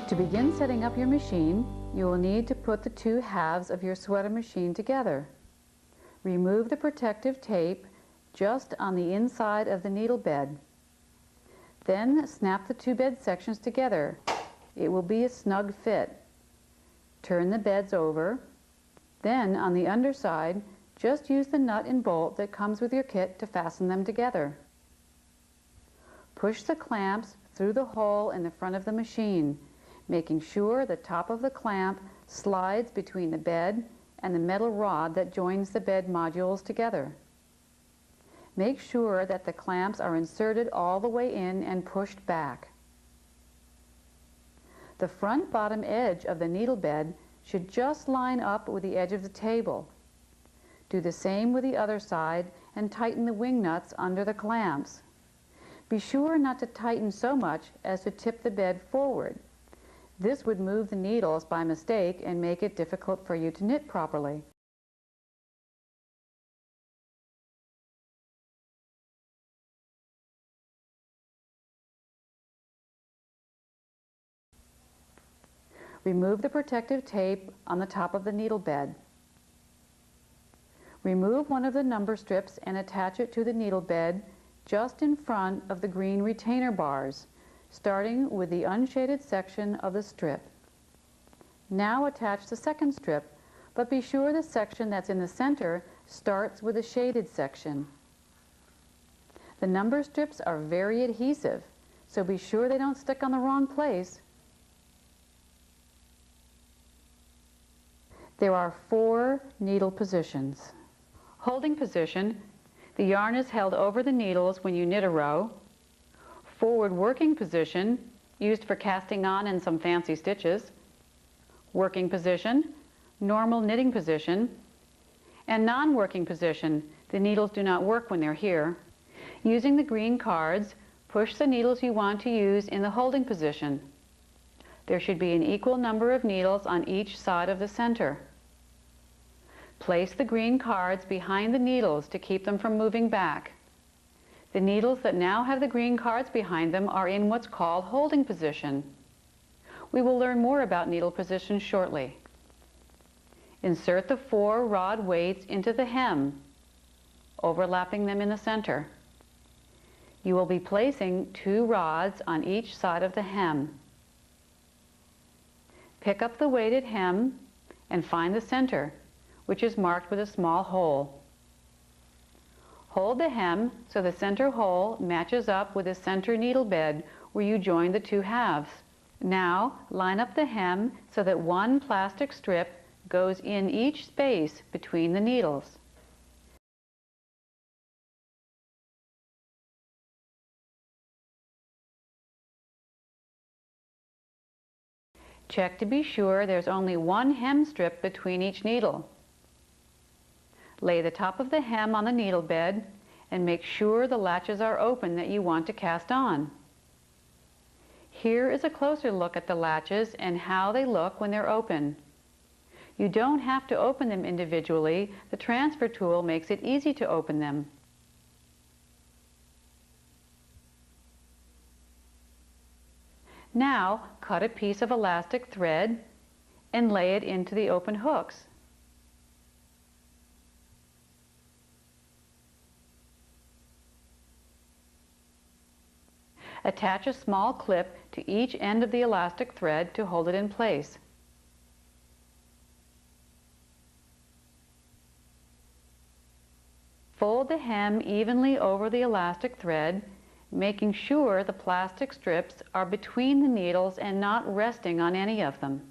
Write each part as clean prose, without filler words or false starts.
To begin setting up your machine, you will need to put the two halves of your sweater machine together. Remove the protective tape just on the inside of the needle bed. Then snap the two bed sections together. It will be a snug fit. Turn the beds over. Then on the underside, just use the nut and bolt that comes with your kit to fasten them together. Push the clamps through the hole in the front of the machine, making sure the top of the clamp slides between the bed and the metal rod that joins the bed modules together. Make sure that the clamps are inserted all the way in and pushed back. The front bottom edge of the needle bed should just line up with the edge of the table. Do the same with the other side and tighten the wing nuts under the clamps. Be sure not to tighten so much as to tip the bed forward. This would move the needles by mistake and make it difficult for you to knit properly. Remove the protective tape on the top of the needle bed. Remove one of the number strips and attach it to the needle bed just in front of the green retainer bars, starting with the unshaded section of the strip. Now attach the second strip, but be sure the section that's in the center starts with the shaded section. The number strips are very adhesive, so be sure they don't stick on the wrong place. There are 4 needle positions. Holding position, the yarn is held over the needles when you knit a row. Forward working position, used for casting on and some fancy stitches. Working position, normal knitting position. And non-working position, the needles do not work when they're here. Using the green cards, push the needles you want to use in the holding position. There should be an equal number of needles on each side of the center. Place the green cards behind the needles to keep them from moving back. The needles that now have the green cards behind them are in what's called holding position. We will learn more about needle position shortly. Insert the 4 rod weights into the hem, overlapping them in the center. You will be placing 2 rods on each side of the hem. Pick up the weighted hem and find the center, which is marked with a small hole. Hold the hem so the center hole matches up with the center needle bed where you join the 2 halves. Now line up the hem so that 1 plastic strip goes in each space between the needles. Check to be sure there's only 1 hem strip between each needle. Lay the top of the hem on the needle bed and make sure the latches are open that you want to cast on. Here is a closer look at the latches and how they look when they're open. You don't have to open them individually. The transfer tool makes it easy to open them. Now cut a piece of elastic thread and lay it into the open hooks. Attach a small clip to each end of the elastic thread to hold it in place. Fold the hem evenly over the elastic thread, making sure the plastic strips are between the needles and not resting on any of them.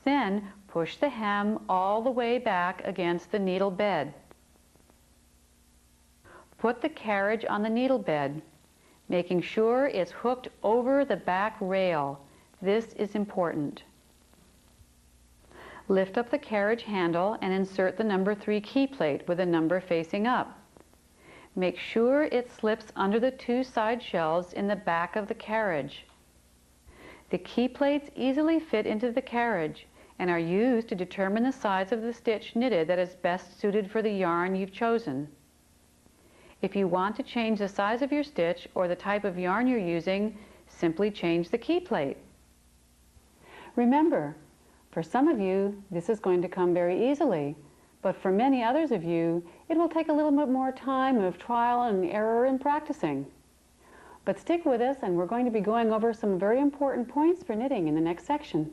Then push the hem all the way back against the needle bed. Put the carriage on the needle bed, making sure it's hooked over the back rail. This is important. Lift up the carriage handle and insert the number 3 key plate with the number facing up. Make sure it slips under the 2 side shelves in the back of the carriage. The key plates easily fit into the carriage and are used to determine the size of the stitch knitted that is best suited for the yarn you've chosen. If you want to change the size of your stitch or the type of yarn you're using, simply change the key plate. Remember, for some of you, this is going to come very easily, but for many others of you, it will take a little bit more time of trial and error and practicing. But stick with us, and we're going to be going over some very important points for knitting in the next section.